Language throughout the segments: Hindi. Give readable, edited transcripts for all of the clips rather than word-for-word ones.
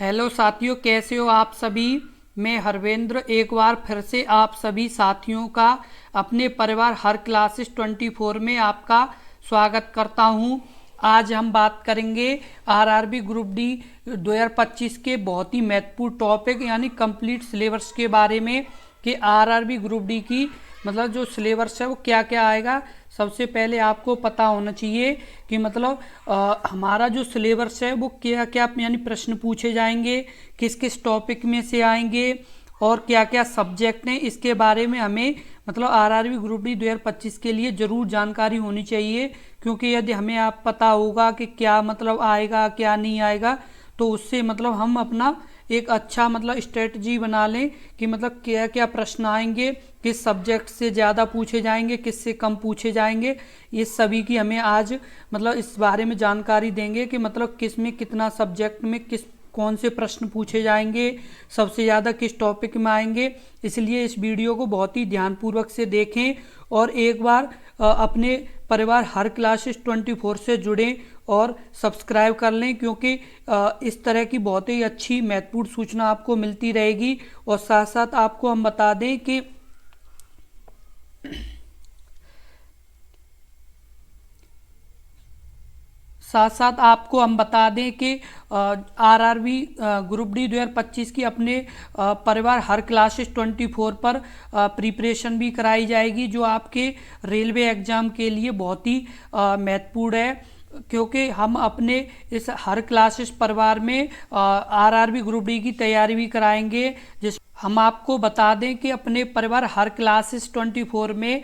हेलो साथियों, कैसे हो आप सभी। मैं हरवेंद्र एक बार फिर से आप सभी साथियों का अपने परिवार हर क्लासेस 24 में आपका स्वागत करता हूं। आज हम बात करेंगे आरआरबी ग्रुप डी 2025 के बहुत ही महत्वपूर्ण टॉपिक यानी कंप्लीट सिलेबस के बारे में कि आरआरबी ग्रुप डी की मतलब जो सिलेबस है वो क्या क्या आएगा। सबसे पहले आपको पता होना चाहिए कि मतलब हमारा जो सिलेबस है वो क्या क्या यानी प्रश्न पूछे जाएंगे, किस किस टॉपिक में से आएंगे और क्या क्या सब्जेक्ट हैं, इसके बारे में हमें मतलब आरआरबी ग्रुप डी 2025 के लिए ज़रूर जानकारी होनी चाहिए। क्योंकि यदि हमें आप पता होगा कि क्या मतलब आएगा क्या नहीं आएगा तो उससे मतलब हम अपना एक अच्छा मतलब स्ट्रेटजी बना लें कि मतलब क्या क्या प्रश्न आएंगे, किस सब्जेक्ट से ज़्यादा पूछे जाएंगे, किस से कम पूछे जाएंगे। ये सभी की हमें आज मतलब इस बारे में जानकारी देंगे कि मतलब किस में कितना सब्जेक्ट में किस कौन से प्रश्न पूछे जाएंगे, सबसे ज़्यादा किस टॉपिक में आएंगे। इसलिए इस वीडियो को बहुत ही ध्यानपूर्वक से देखें और एक बार अपने परिवार हर क्लासेस 24 से जुड़ें और सब्सक्राइब कर लें, क्योंकि इस तरह की बहुत ही अच्छी महत्वपूर्ण सूचना आपको मिलती रहेगी। और साथ साथ आपको हम बता दें कि आरआरबी ग्रुप डी 2025 की अपने परिवार हर क्लासेस 24 पर प्रिपरेशन भी कराई जाएगी, जो आपके रेलवे एग्ज़ाम के लिए बहुत ही महत्वपूर्ण है। क्योंकि हम अपने इस हर क्लासेस परिवार में आरआरबी ग्रुप डी की तैयारी भी कराएंगे। जिस हम आपको बता दें कि अपने परिवार हर क्लासेस 24 में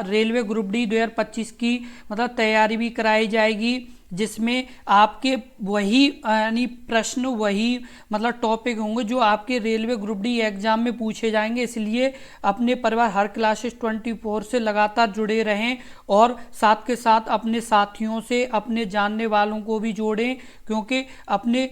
रेलवे ग्रुप डी 2025 की मतलब तैयारी भी कराई जाएगी, जिसमें आपके वही यानी प्रश्न वही मतलब टॉपिक होंगे जो आपके रेलवे ग्रुप डी एग्जाम में पूछे जाएंगे। इसलिए अपने परिवार हर क्लासेस 24 से लगातार जुड़े रहें और साथ के साथ अपने साथियों से अपने जानने वालों को भी जोड़ें, क्योंकि अपने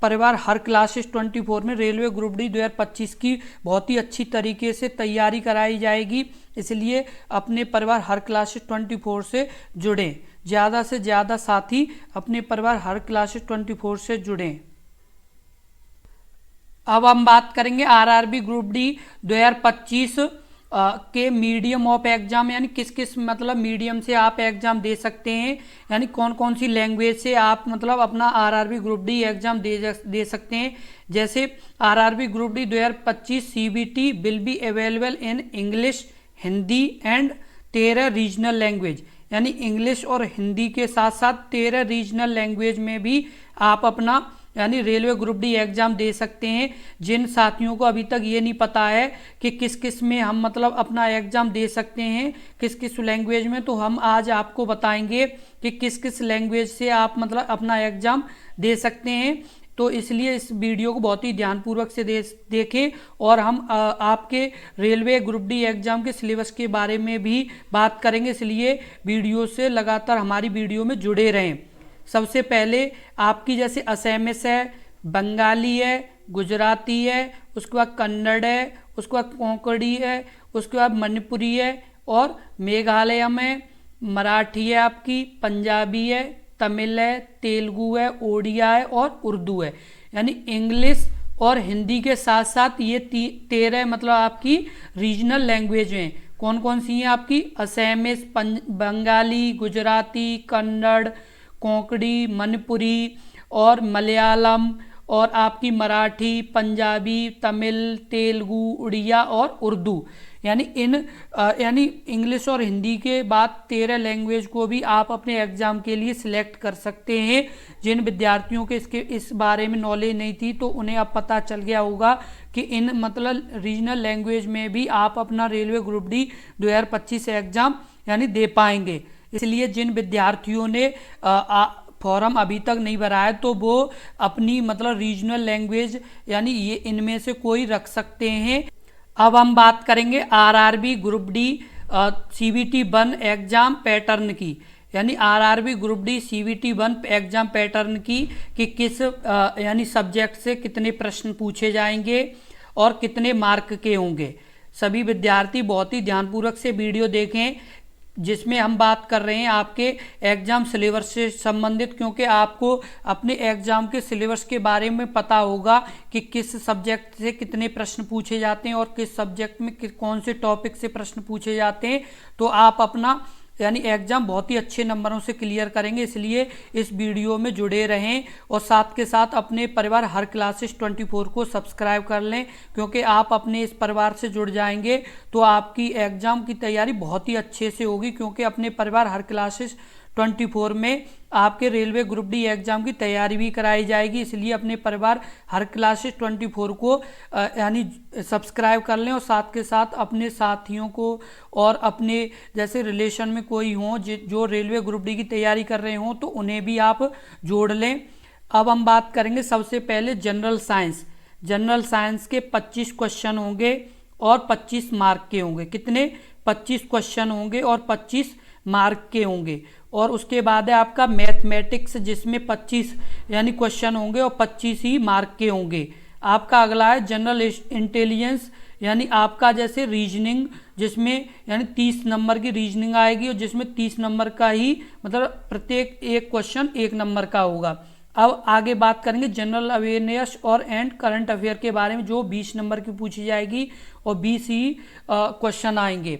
परिवार हर क्लासेस 24 में रेलवे ग्रुप डी 2025 की बहुत ही अच्छी तरीके से तैयारी कराई जाएगी। इसलिए अपने परिवार हर क्लासेस 24 से जुड़ें, ज़्यादा से ज़्यादा साथी अपने परिवार हर क्लासेस 24 से जुड़ें। अब हम बात करेंगे आरआरबी ग्रुप डी 2025 के मीडियम ऑफ एग्जाम, यानी किस किस मतलब मीडियम से आप एग्जाम दे सकते हैं, यानी कौन कौन सी लैंग्वेज से आप मतलब अपना आरआरबी ग्रुप डी एग्जाम दे सकते हैं। जैसे RRB group D 2025 CBT will be available in English, Hindi and 13 regional language, यानी इंग्लिश और हिंदी के साथ साथ 13 रीजनल लैंग्वेज में भी आप अपना यानी रेलवे ग्रुप डी एग्जाम दे सकते हैं। जिन साथियों को अभी तक ये नहीं पता है कि किस किस में हम मतलब अपना एग्जाम दे सकते हैं, किस किस लैंग्वेज में, तो हम आज आपको बताएंगे कि किस किस लैंग्वेज से आप मतलब अपना एग्जाम दे सकते हैं। तो इसलिए इस वीडियो को बहुत ही ध्यानपूर्वक से देखें और हम आपके रेलवे ग्रुप डी एग्जाम के सिलेबस के बारे में भी बात करेंगे। इसलिए वीडियो से लगातार हमारी वीडियो में जुड़े रहें। सबसे पहले आपकी जैसे असमिस है, बंगाली है, गुजराती है, उसके बाद कन्नड़ है, उसके बाद कोंकणी है, उसके बाद मणिपुरी है और मेघालय में मराठी है, आपकी पंजाबी है, तमिल है, तेलुगु है, ओडिया है और उर्दू है। यानी इंग्लिश और हिंदी के साथ साथ ये 13 मतलब आपकी रीजनल लैंग्वेज हैं। कौन कौन सी हैं आपकी? असमिस, बंगाली, गुजराती, कन्नड़, कोंकणी, मणिपुरी और मलयालम और आपकी मराठी, पंजाबी, तमिल, तेलुगु, उड़िया और उर्दू। यानी यानी इंग्लिश और हिंदी के बाद 13 लैंग्वेज को भी आप अपने एग्जाम के लिए सिलेक्ट कर सकते हैं। जिन विद्यार्थियों के इस बारे में नॉलेज नहीं थी तो उन्हें अब पता चल गया होगा कि इन मतलब रीजनल लैंग्वेज में भी आप अपना रेलवे ग्रुप डी 2025 एग्जाम यानी दे पाएंगे। इसलिए जिन विद्यार्थियों ने फॉर्म अभी तक नहीं भरा है तो वो अपनी मतलब रीजनल लैंग्वेज यानी ये इनमें से कोई रख सकते हैं। अब हम बात करेंगे RRB group D CBT 1 exam pattern की, यानी RRB group D CBT 1 exam pattern की कि किस यानी सब्जेक्ट से कितने प्रश्न पूछे जाएंगे और कितने मार्क के होंगे। सभी विद्यार्थी बहुत ही ध्यानपूर्वक से वीडियो देखें जिसमें हम बात कर रहे हैं आपके एग्जाम सिलेबस से संबंधित, क्योंकि आपको अपने एग्जाम के सिलेबस के बारे में पता होगा कि किस सब्जेक्ट से कितने प्रश्न पूछे जाते हैं और किस सब्जेक्ट में कौन से टॉपिक से प्रश्न पूछे जाते हैं। तो आप अपना यानी एग्जाम बहुत ही अच्छे नंबरों से क्लियर करेंगे, इसलिए इस वीडियो में जुड़े रहें और साथ के साथ अपने परिवार हर क्लासेस 24 को सब्सक्राइब कर लें, क्योंकि आप अपने इस परिवार से जुड़ जाएंगे तो आपकी एग्जाम की तैयारी बहुत ही अच्छे से होगी। क्योंकि अपने परिवार हर क्लासेस 24 में आपके रेलवे ग्रुप डी एग्जाम की तैयारी भी कराई जाएगी, इसलिए अपने परिवार हर क्लासेस 24 को यानी सब्सक्राइब कर लें और साथ के साथ अपने साथियों को और अपने जैसे रिलेशन में कोई हो जो रेलवे ग्रुप डी की तैयारी कर रहे हों तो उन्हें भी आप जोड़ लें। अब हम बात करेंगे सबसे पहले जनरल साइंस। जनरल साइंस के 25 क्वेश्चन होंगे और 25 मार्क के होंगे। कितने? 25 क्वेश्चन होंगे और 25 मार्क के होंगे। और उसके बाद है आपका मैथमेटिक्स, जिसमें 25 यानी क्वेश्चन होंगे और 25 ही मार्क के होंगे। आपका अगला है जनरल इंटेलिजेंस, यानी आपका जैसे रीजनिंग, जिसमें यानी 30 नंबर की रीजनिंग आएगी और जिसमें 30 नंबर का ही मतलब प्रत्येक एक क्वेश्चन 1 नंबर का होगा। अब आगे बात करेंगे जनरल अवेयरनेस और एंड करंट अफेयर के बारे में, जो 20 नंबर की पूछी जाएगी और 20 ही क्वेश्चन आएंगे।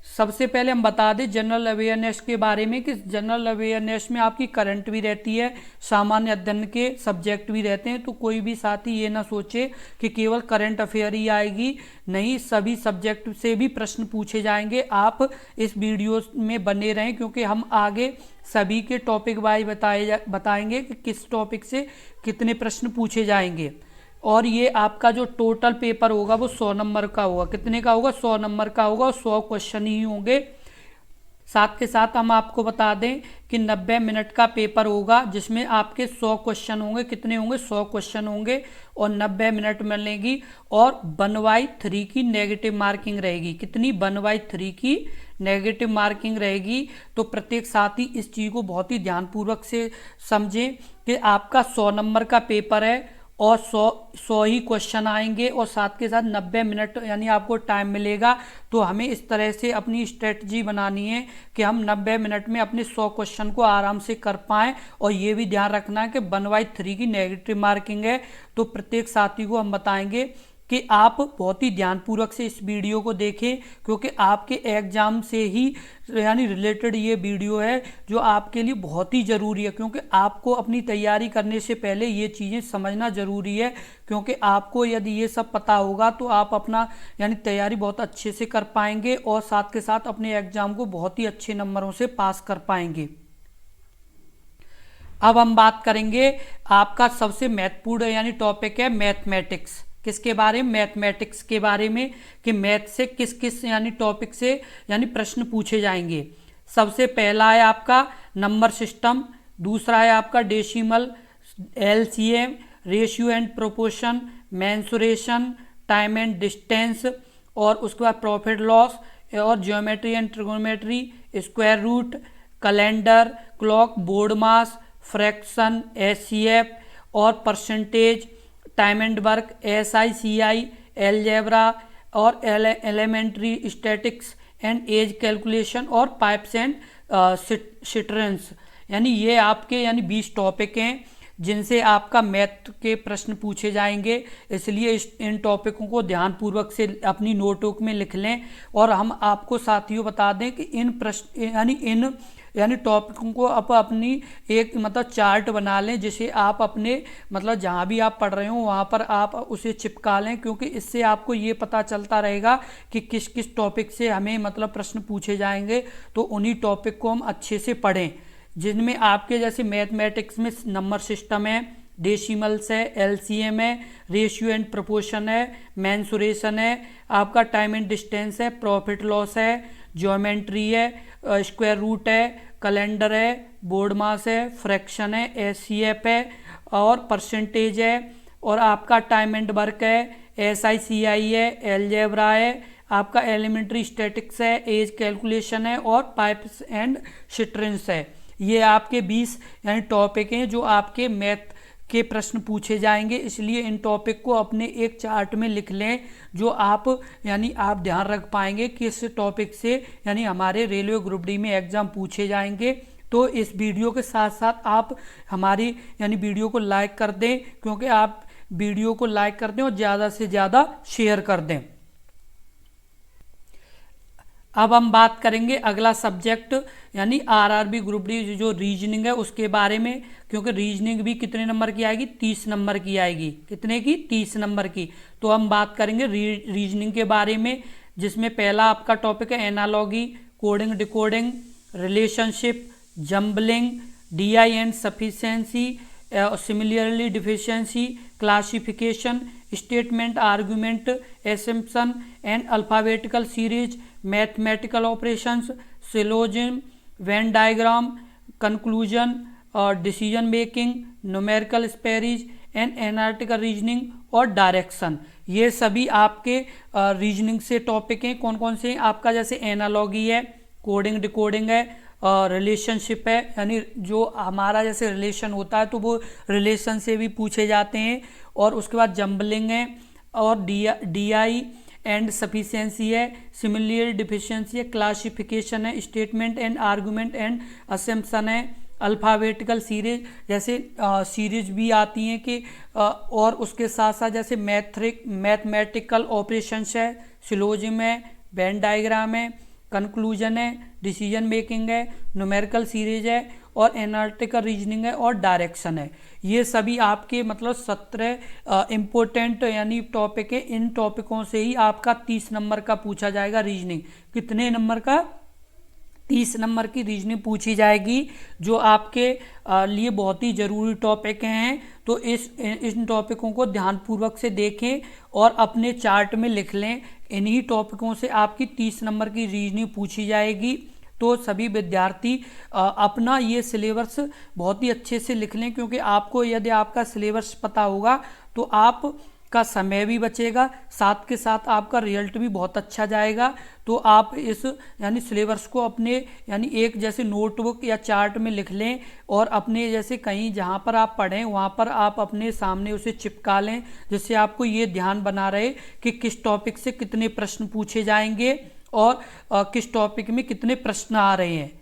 सबसे पहले हम बता दें जनरल अवेयरनेस के बारे में कि जनरल अवेयरनेस में आपकी करंट भी रहती है, सामान्य अध्ययन के सब्जेक्ट भी रहते हैं। तो कोई भी साथी ये ना सोचे कि केवल करंट अफेयर ही आएगी, नहीं, सभी सब्जेक्ट से भी प्रश्न पूछे जाएंगे। आप इस वीडियो में बने रहें, क्योंकि हम आगे सभी के टॉपिक वाइज बताएंगे कि किस टॉपिक से कितने प्रश्न पूछे जाएंगे। और ये आपका जो टोटल पेपर होगा वो 100 नंबर का होगा। कितने का होगा? 100 नंबर का होगा और 100 क्वेश्चन ही होंगे। साथ के साथ हम आपको बता दें कि 90 मिनट का पेपर होगा, जिसमें आपके 100 क्वेश्चन होंगे। कितने होंगे? 100 क्वेश्चन होंगे और 90 मिनट मिलेगी। और 1/3 की नेगेटिव मार्किंग रहेगी। कितनी? 1/3 की नेगेटिव मार्किंग रहेगी। तो प्रत्येक साथी इस चीज़ को बहुत ही ध्यानपूर्वक से समझें कि आपका 100 नंबर का पेपर है और 100 ही क्वेश्चन आएंगे और साथ के साथ 90 मिनट यानी आपको टाइम मिलेगा। तो हमें इस तरह से अपनी स्ट्रेटजी बनानी है कि हम 90 मिनट में अपने 100 क्वेश्चन को आराम से कर पाएँ। और ये भी ध्यान रखना है कि 1/3 की नेगेटिव मार्किंग है। तो प्रत्येक साथी को हम बताएंगे कि आप बहुत ही ध्यानपूर्वक से इस वीडियो को देखें, क्योंकि आपके एग्जाम से ही यानी रिलेटेड ये वीडियो है, जो आपके लिए बहुत ही ज़रूरी है। क्योंकि आपको अपनी तैयारी करने से पहले ये चीज़ें समझना ज़रूरी है, क्योंकि आपको यदि ये सब पता होगा तो आप अपना यानी तैयारी बहुत अच्छे से कर पाएंगे और साथ के साथ अपने एग्जाम को बहुत ही अच्छे नंबरों से पास कर पाएंगे। अब हम बात करेंगे आपका सबसे महत्वपूर्ण यानी टॉपिक है मैथमेटिक्स। किसके बारे में? मैथमेटिक्स के बारे में कि मैथ से किस किस यानी टॉपिक से यानी प्रश्न पूछे जाएंगे। सबसे पहला है आपका नंबर सिस्टम, दूसरा है आपका decimal, LCM, ratio and proportion, mensuration, time and distance, और उसके बाद प्रॉफिट लॉस और geometry and trigonometry, square root, calendar, clock, BODMAS, fraction, HCF और percentage, time and work, SI, CI, algebra और elementary statics and age calculation और पाइप्स एंड सिट्रेंस। यानी ये आपके यानी 20 टॉपिक हैं जिनसे आपका मैथ के प्रश्न पूछे जाएंगे। इसलिए इन टॉपिकों को ध्यानपूर्वक से अपनी नोटबुक में लिख लें। और हम आपको साथियों बता दें कि इन प्रश्न यानी टॉपिकों को आप अपनी एक मतलब चार्ट बना लें, जिसे आप अपने मतलब जहाँ भी आप पढ़ रहे हो वहाँ पर आप उसे चिपका लें, क्योंकि इससे आपको ये पता चलता रहेगा कि किस किस टॉपिक से हमें मतलब प्रश्न पूछे जाएंगे। तो उन्हीं टॉपिक को हम अच्छे से पढ़ें, जिनमें आपके जैसे मैथमेटिक्स में नंबर सिस्टम है, डेसिमल्स है, एलसीएम है, रेशियो एंड प्रोपोर्शन है, मेंसुरेशन है, आपका टाइम एंड डिस्टेंस है, प्रॉफिट लॉस है, ज्योमेट्री है, स्क्वायर रूट है, कैलेंडर है, बोर्ड मास है, फ्रैक्शन है, एचसीएफ है और परसेंटेज है, और आपका टाइम एंड वर्क है, SI, CI है, एलजेब्रा है, आपका एलिमेंट्री स्टैटिक्स है, एज कैलकुलेशन है और पाइप्स एंड सिट्रेंस है। ये आपके 20 यानी टॉपिक हैं जो आपके मैथ के प्रश्न पूछे जाएंगे, इसलिए इन टॉपिक को अपने एक चार्ट में लिख लें, जो आप यानी आप ध्यान रख पाएंगे किस टॉपिक से यानी हमारे रेलवे ग्रुप डी में एग्जाम पूछे जाएंगे। तो इस वीडियो के साथ साथ आप हमारी यानी वीडियो को लाइक कर दें, क्योंकि आप वीडियो को लाइक कर दें और ज़्यादा से ज़्यादा शेयर कर दें। अब हम बात करेंगे अगला सब्जेक्ट यानी आरआरबी ग्रुप डी जो रीजनिंग है उसके बारे में, क्योंकि रीजनिंग भी कितने नंबर की आएगी, 30 नंबर की आएगी। कितने की? 30 नंबर की। तो हम बात करेंगे रीजनिंग के बारे में, जिसमें पहला आपका टॉपिक है analogy, coding decoding, relationship, jumbling, DI and sufficiency, similarly deficiency, classification, statement, argument, assumption and alphabetical series, mathematical operations, syllogism, Venn diagram, conclusion और decision making, numerical series and analytical reasoning और डायरेक्शन। ये सभी आपके रीजनिंग से टॉपिक हैं। कौन कौन से? आपका जैसे एनालॉगी है, कोडिंग डिकोडिंग है, रिलेशनशिप है, यानी जो हमारा जैसे रिलेशन होता है तो वो रिलेशन से भी पूछे जाते हैं, और उसके बाद जम्बलिंग है, और DI एंड सफिशिएंसी है, सिमिलर डिफिशिएंसी है, क्लासिफिकेशन है, statement and argument and assumption है, अल्फ़ाबेटिकल सीरीज जैसे सीरीज भी आती हैं कि और उसके साथ साथ जैसे मैथमेटिकल ऑपरेशंस है, सिलोजिज्म है, वेन डायग्राम है, कंक्लूजन है, डिसीजन मेकिंग है, न्यूमेरिकल सीरीज है, और एनालिटिकल रीजनिंग है, और डायरेक्शन है। ये सभी आपके मतलब 17 इम्पोर्टेंट यानी टॉपिक है। इन टॉपिकों से ही आपका 30 नंबर का पूछा जाएगा रीजनिंग। कितने नंबर का? 30 नंबर की रीजनिंग पूछी जाएगी, जो आपके लिए बहुत ही ज़रूरी टॉपिक हैं। तो इन टॉपिकों को ध्यानपूर्वक से देखें और अपने चार्ट में लिख लें। इन्हीं टॉपिकों से आपकी 30 नंबर की रीजनिंग पूछी जाएगी। तो सभी विद्यार्थी अपना ये सिलेबस बहुत ही अच्छे से लिख लें, क्योंकि आपको यदि आपका सिलेबस पता होगा तो आपका समय भी बचेगा, साथ के साथ आपका रिजल्ट भी बहुत अच्छा जाएगा। तो आप इस यानी सिलेबस को अपने यानी एक जैसे नोटबुक या चार्ट में लिख लें, और अपने जैसे कहीं जहाँ पर आप पढ़ें वहाँ पर आप अपने सामने उसे चिपका लें, जिससे आपको ये ध्यान बना रहे कि किस टॉपिक से कितने प्रश्न पूछे जाएंगे और किस टॉपिक में कितने प्रश्न आ रहे हैं।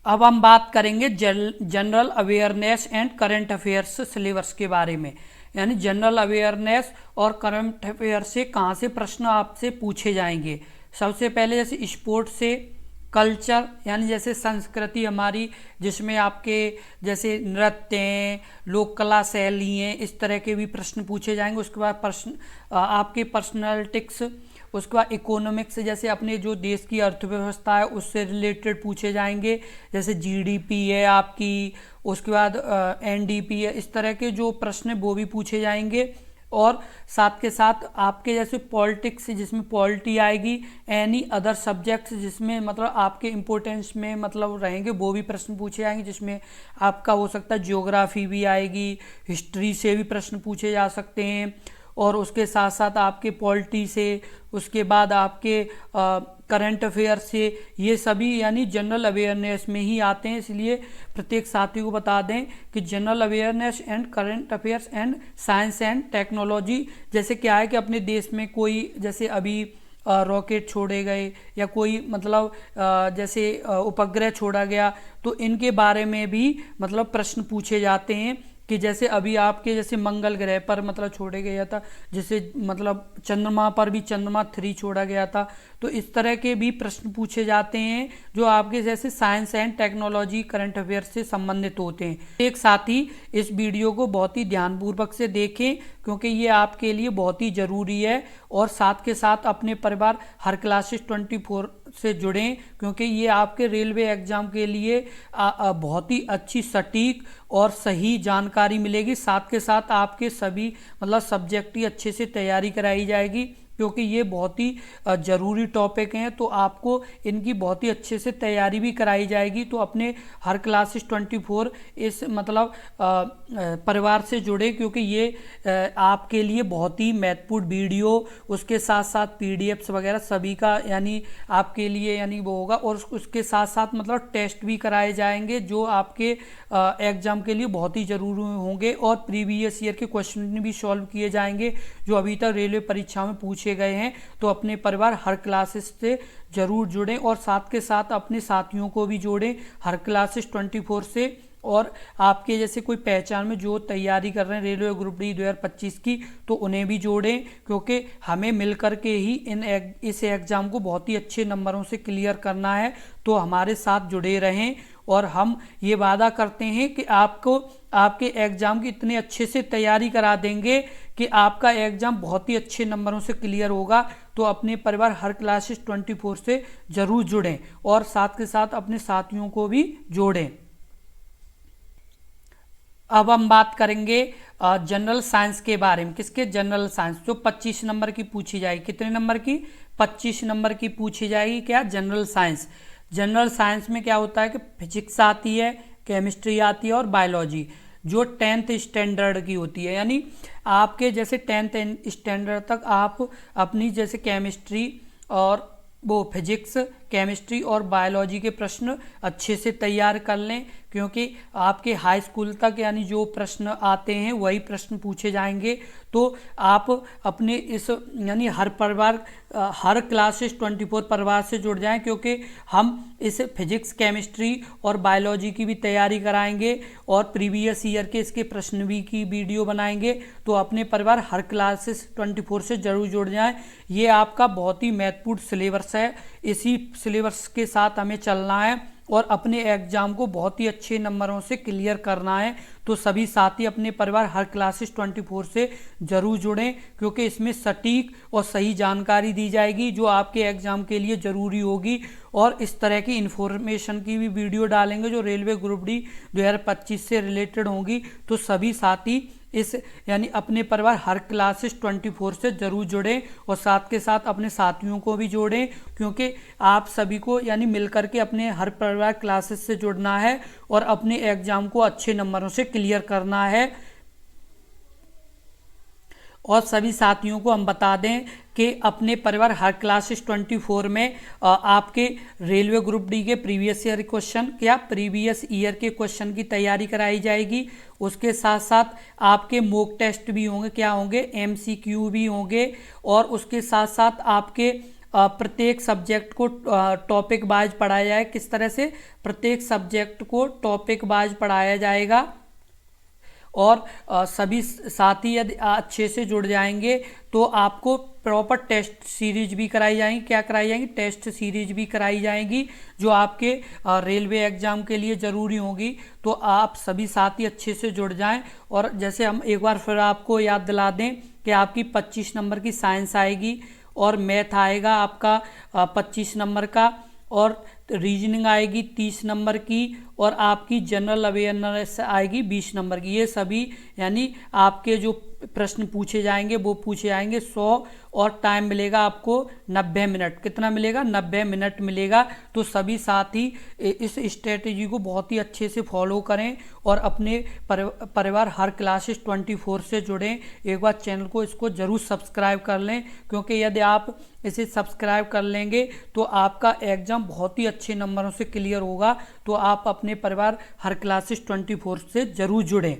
अब हम बात करेंगे general awareness and current affairs syllabus के बारे में, यानी जनरल अवेयरनेस और करंट अफेयर से कहाँ से प्रश्न आपसे पूछे जाएंगे। सबसे पहले जैसे स्पोर्ट्स से, कल्चर यानी जैसे संस्कृति हमारी, जिसमें आपके जैसे नृत्य हैं, लोक कला शैली हैं, इस तरह के भी प्रश्न पूछे जाएंगे। उसके बाद प्रश्न आपके पर्सनालिटिक्स, उसके बाद इकोनॉमिक्स जैसे अपने जो देश की अर्थव्यवस्था है उससे रिलेटेड पूछे जाएंगे, जैसे GDP है आपकी, उसके बाद NDP है, इस तरह के जो प्रश्न वो भी पूछे जाएंगे। और साथ के साथ आपके जैसे पॉलिटिक्स जिसमें पॉलिटी आएगी, एनी अदर सब्जेक्ट्स जिसमें मतलब आपके इम्पोर्टेंस में मतलब रहेंगे वो भी प्रश्न पूछे जाएंगे, जिसमें आपका हो सकता है ज्योग्राफी भी आएगी, हिस्ट्री से भी प्रश्न पूछे जा सकते हैं, और उसके साथ साथ आपके पॉलिटी से, उसके बाद आपके करंट अफेयर से, ये सभी यानी जनरल अवेयरनेस में ही आते हैं। इसलिए प्रत्येक साथी को बता दें कि general awareness and current affairs and science and technology, जैसे क्या है कि अपने देश में कोई जैसे अभी रॉकेट छोड़े गए या कोई मतलब जैसे उपग्रह छोड़ा गया, तो इनके बारे में भी मतलब प्रश्न पूछे जाते हैं कि जैसे अभी आपके जैसे मंगल ग्रह पर मतलब छोड़े गया था, जैसे मतलब चंद्रमा पर भी चंद्रमा 3 छोड़ा गया था। तो इस तरह के भी प्रश्न पूछे जाते हैं जो आपके जैसे science and technology current affair से संबंधित होते हैं। एक साथी इस वीडियो को बहुत ही ध्यानपूर्वक से देखें, क्योंकि ये आपके लिए बहुत ही ज़रूरी है, और साथ के साथ अपने परिवार हर क्लासेस 24 से जुड़ें, क्योंकि ये आपके रेलवे एग्जाम के लिए बहुत ही अच्छी सटीक और सही जानकारी मिलेगी। साथ के साथ आपके सभी मतलब सब्जेक्ट की अच्छे से तैयारी कराई जाएगी, क्योंकि ये बहुत ही ज़रूरी टॉपिक हैं, तो आपको इनकी बहुत ही अच्छे से तैयारी भी कराई जाएगी। तो अपने हर क्लासेस 24 इस मतलब परिवार से जुड़े, क्योंकि ये आपके लिए बहुत ही महत्वपूर्ण वीडियो, उसके साथ साथ पीडीएफ्स वगैरह सभी का यानी आपके लिए यानी वो होगा। और उसके साथ साथ मतलब टेस्ट भी कराए जाएंगे जो आपके एग्जाम के लिए बहुत ही ज़रूरी होंगे, और प्रीवियस ईयर के क्वेश्चन भी सॉल्व किए जाएंगे जो अभी तक रेलवे परीक्षा में पूछे गए हैं। तो अपने परिवार हर क्लासेस से ज़रूर जुड़ें, और साथ के साथ अपने साथियों को भी जोड़ें हर क्लासेस 24 से। और आपके जैसे कोई पहचान में जो तैयारी कर रहे हैं रेलवे ग्रुप डी 2025 की, तो उन्हें भी जोड़ें, क्योंकि हमें मिलकर के ही इस एग्ज़ाम को बहुत ही अच्छे नंबरों से क्लियर करना है। तो हमारे साथ जुड़े रहें, और हम ये वादा करते हैं कि आपको आपके एग्ज़ाम की इतने अच्छे से तैयारी करा देंगे कि आपका एग्ज़ाम बहुत ही अच्छे नंबरों से क्लियर होगा। तो अपने परिवार हर क्लासेस 24 से ज़रूर जुड़ें, और साथ के साथ अपने साथियों को भी जोड़ें। अब हम बात करेंगे जनरल साइंस के बारे में। किसके? जनरल साइंस, जो 25 नंबर की पूछी जाएगी। कितने नंबर की? 25 नंबर की पूछी जाएगी। क्या? General science. जनरल साइंस में क्या होता है कि फिजिक्स आती है, केमिस्ट्री आती है और बायोलॉजी, जो 10th स्टैंडर्ड की होती है। यानी आपके जैसे 10th स्टैंडर्ड तक आप अपनी जैसे केमिस्ट्री और वो फिजिक्स, केमिस्ट्री और बायोलॉजी के प्रश्न अच्छे से तैयार कर लें, क्योंकि आपके हाई स्कूल तक यानी जो प्रश्न आते हैं वही प्रश्न पूछे जाएंगे। तो आप अपने इस यानी हर परिवार हर क्लासेस 24 परिवार से जुड़ जाएं, क्योंकि हम इस फिजिक्स, केमिस्ट्री और बायोलॉजी की भी तैयारी कराएंगे, और प्रीवियस ईयर के इसके प्रश्न भी की वीडियो बनाएंगे। तो अपने परिवार हर क्लासेस 24 से जरूर जुड़ जाएं। ये आपका बहुत ही महत्वपूर्ण सिलेबस है, इसी सिलेबस के साथ हमें चलना है और अपने एग्जाम को बहुत ही अच्छे नंबरों से क्लियर करना है। तो सभी साथी अपने परिवार हर क्लासेस 24 से जरूर जुड़ें, क्योंकि इसमें सटीक और सही जानकारी दी जाएगी जो आपके एग्जाम के लिए ज़रूरी होगी। और इस तरह की इन्फॉर्मेशन की भी वीडियो डालेंगे जो रेलवे ग्रुप डी 2025 से रिलेटेड होंगी। तो सभी साथी इस यानी अपने परिवार हर क्लासेस 24 से जरूर जुड़ें, और साथ के साथ अपने साथियों को भी जोड़ें, क्योंकि आप सभी को यानी मिलकर के अपने हर परिवार क्लासेस से जुड़ना है और अपने एग्जाम को अच्छे नंबरों से क्लियर करना है। और सभी साथियों को हम बता दें कि अपने परिवार हर क्लासेस 24 में आपके रेलवे ग्रुप डी के प्रीवियस ईयर के क्वेश्चन की तैयारी कराई जाएगी। उसके साथ साथ आपके मॉक टेस्ट भी होंगे। क्या होंगे? MCQ भी होंगे। और उसके साथ साथ आपके प्रत्येक सब्जेक्ट को टॉपिक वाइज पढ़ाया जाए। किस तरह से? प्रत्येक सब्जेक्ट को टॉपिक वाइज पढ़ाया जाएगा। और सभी साथी यदि अच्छे से जुड़ जाएंगे तो आपको प्रॉपर टेस्ट सीरीज भी कराई जाएंगी। क्या कराई जाएंगी? टेस्ट सीरीज भी कराई जाएंगी, जो आपके रेलवे एग्जाम के लिए ज़रूरी होगी। तो आप सभी साथी अच्छे से जुड़ जाएं। और जैसे हम एक बार फिर आपको याद दिला दें कि आपकी 25 नंबर की साइंस आएगी, और मैथ आएगा आपका 25 नंबर का, और रीजनिंग आएगी 30 नंबर की, और आपकी जनरल अवेयरनेस आएगी 20 नंबर की। ये सभी यानी आपके जो प्रश्न पूछे जाएंगे वो पूछे जाएंगे 100, और टाइम मिलेगा आपको 90 मिनट। कितना मिलेगा? 90 मिनट मिलेगा। तो सभी साथी इस स्ट्रेटेजी को बहुत ही अच्छे से फॉलो करें और अपने परिवार हर क्लासेस 24 से जुड़ें। एक बार चैनल को इसको ज़रूर सब्सक्राइब कर लें, क्योंकि यदि आप इसे सब्सक्राइब कर लेंगे तो आपका एग्ज़ाम बहुत ही अच्छे नंबरों से क्लियर होगा। तो आप अपने परिवार हर क्लासेस 24 से ज़रूर जुड़ें।